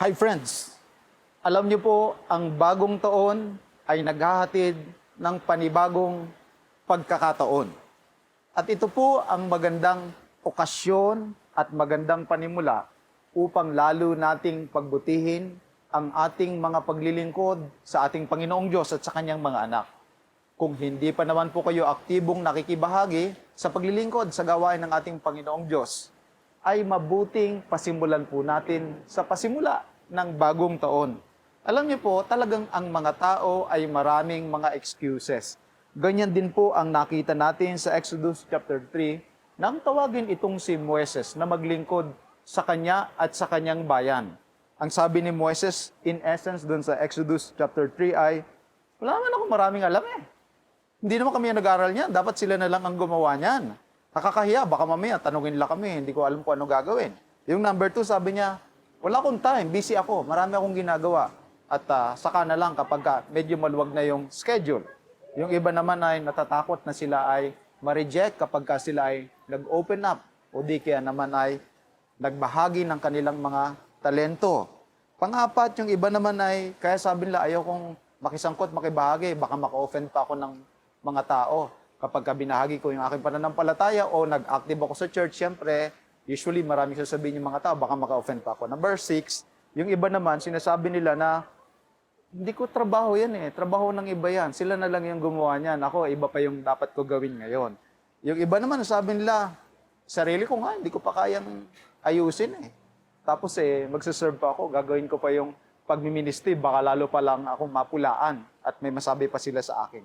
Hi friends! Alam niyo po, ang bagong taon ay naghahatid ng panibagong pagkakataon. At ito po ang magandang okasyon at magandang panimula upang lalo nating pagbutihin ang ating mga paglilingkod sa ating Panginoong Diyos at sa Kanyang mga anak. Kung hindi pa naman po kayo aktibong nakikibahagi sa paglilingkod sa gawain ng ating Panginoong Diyos, ay mabuting pasimulan po natin sa pasimula ng bagong taon. Alam niyo po, talagang ang mga tao ay maraming mga excuses. Ganyan din po ang nakita natin sa Exodus chapter 3 nang tawagin itong si Moises na maglingkod sa kanya at sa kanyang bayan. Ang sabi ni Moises, in essence, dun sa Exodus chapter 3 ay, wala naman ako maraming alam eh. Hindi naman kami nag-aral niyan. Dapat sila na lang ang gumawa niyan. Nakakahiya, baka mamaya tanungin lang kami, hindi ko alam kung ano gagawin. Yung number 2, sabi niya, wala akong time, busy ako, marami akong ginagawa. At saka na lang kapag medyo maluwag na yung schedule. Yung iba naman ay natatakot na sila ay ma-reject kapag sila ay nag-open up o di kaya naman ay nagbahagi ng kanilang mga talento. Pang-apat, yung iba naman ay, kaya sabi nila, ayaw kong makisangkot, makibahagi, baka maka-offend pa ako ng mga tao. Kapag binahagi ko yung aking pananampalataya o nag-active ako sa church, siyempre, usually maraming sasabihin yung mga tao, baka maka-offend pa ako. Number 6, yung iba naman, sinasabi nila na, hindi ko trabaho yan eh, trabaho ng iba yan. Sila na lang yung gumawa niyan. Ako, iba pa yung dapat ko gawin ngayon. Yung iba naman, sabi nila, sarili ko nga, hindi ko pa kayang ayusin eh. Tapos magsaserve pa ako, gagawin ko pa yung pagmiministry, baka lalo pa lang ako mapulaan at may masabi pa sila sa akin.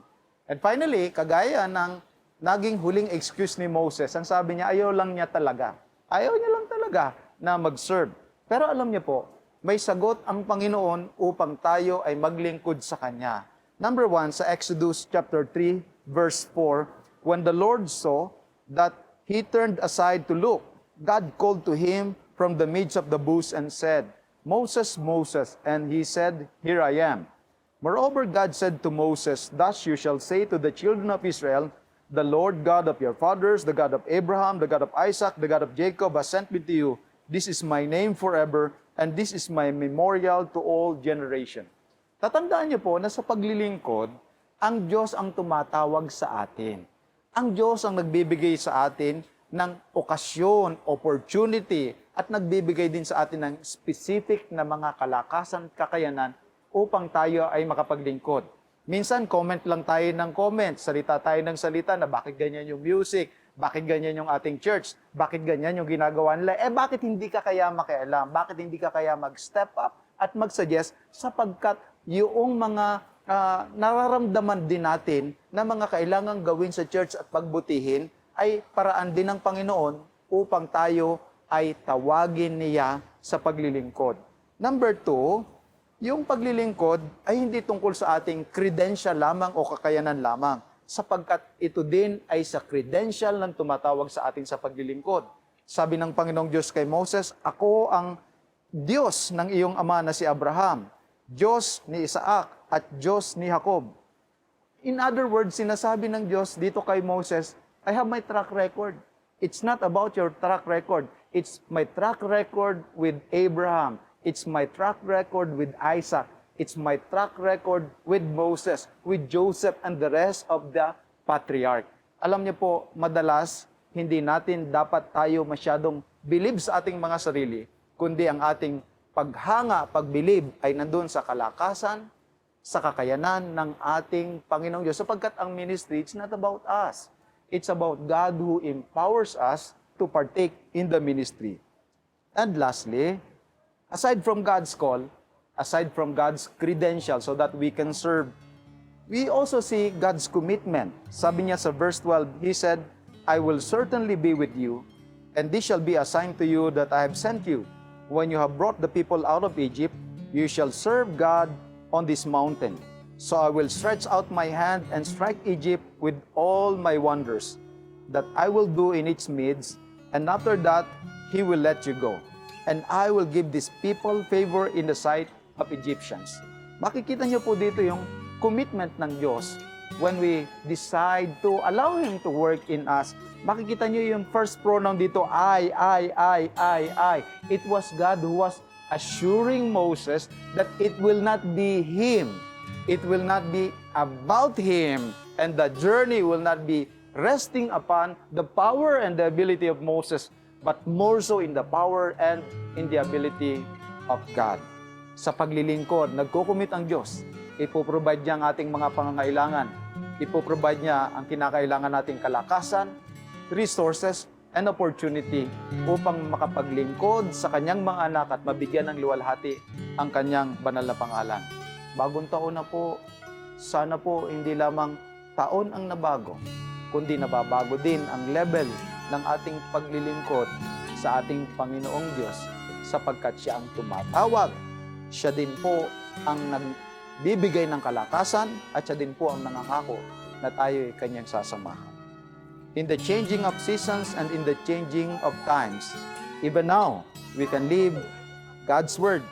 And finally, kagaya ng naging huling excuse ni Moses, ang sabi niya, ayaw lang niya talaga. Ayaw niya lang talaga na mag-serve. Pero alam niyo po, may sagot ang Panginoon upang tayo ay maglingkod sa Kanya. Number 1, sa Exodus chapter 3, verse 4, when the Lord saw that he turned aside to look, God called to him from the midst of the bush and said, Moses, Moses, and he said, Here I am. Moreover, God said to Moses, Thus you shall say to the children of Israel, The Lord God of your fathers, the God of Abraham, the God of Isaac, the God of Jacob has sent me to you. This is my name forever, and this is my memorial to all generation. Tatandaan niyo po na sa paglilingkod, ang Diyos ang tumatawag sa atin. Ang Diyos ang nagbibigay sa atin ng okasyon, opportunity, at nagbibigay din sa atin ng specific na mga kalakasan, kakayanan, upang tayo ay makapaglingkod. Minsan, comment lang tayo ng comment, salita tayo ng salita na bakit ganyan yung music, bakit ganyan yung ating church, bakit ganyan yung ginagawa nila, bakit hindi ka kaya makialam, bakit hindi ka kaya mag-step up at mag-suggest sapagkat yung mga nararamdaman din natin na mga kailangang gawin sa church at pagbutihin ay paraan din ng Panginoon upang tayo ay tawagin niya sa paglilingkod. Number 2, yung paglilingkod ay hindi tungkol sa ating credential lamang o kakayanan lamang, sapagkat ito din ay sa credential ng tumatawag sa atin sa paglilingkod. Sabi ng Panginoong Diyos kay Moses, Ako ang Diyos ng iyong ama na si Abraham, Diyos ni Isaac at Diyos ni Jacob. In other words, sinasabi ng Diyos dito kay Moses, I have my track record. It's not about your track record. It's my track record with Abraham. It's my track record with Isaac. It's my track record with Moses, with Joseph, and the rest of the patriarch. Alam niyo po, madalas, hindi natin dapat tayo masyadong believe sa ating mga sarili, kundi ang ating paghanga, pagbilib ay nandun sa kalakasan, sa kakayanan ng ating Panginoong Diyos. Sapagkat ang ministry, it's not about us. It's about God who empowers us to partake in the ministry. And lastly, aside from God's call, aside from God's credentials so that we can serve, we also see God's commitment. Sabi niya sa verse 12, He said, I will certainly be with you, and this shall be a sign to you that I have sent you. When you have brought the people out of Egypt, you shall serve God on this mountain. So I will stretch out my hand and strike Egypt with all my wonders that I will do in its midst, and after that, He will let you go. And I will give this people favor in the sight of Egyptians. Makikita niyo po dito yung commitment ng Diyos when we decide to allow Him to work in us. Makikita niyo yung first pronoun dito, I. It was God who was assuring Moses that it will not be him. It will not be about him, and the journey will not be resting upon the power and the ability of Moses, but more so in the power and in the ability of God. Sa paglilingkod, nagkukumit ang Diyos. Ipoprovide niya ang ating mga pangangailangan. Ipoprovide niya ang kinakailangan nating kalakasan, resources, and opportunity upang makapaglingkod sa kanyang mga anak at mabigyan ng luwalhati ang kanyang banal na pangalan. Bagong taon na po, sana po hindi lamang taon ang nabago, kundi nababago din ang level ng ating paglilingkod sa ating Panginoong Diyos sapagkat siya ang tumatawag. Siya din po ang nagbibigay ng kalakasan at siya din po ang nangangako na tayo ay kanyang sasamahan. In the changing of seasons and in the changing of times, even now, we can live God's Word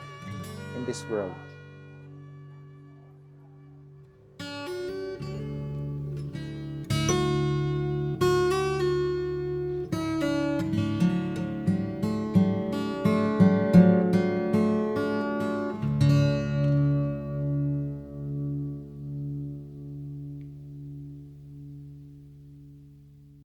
in this world.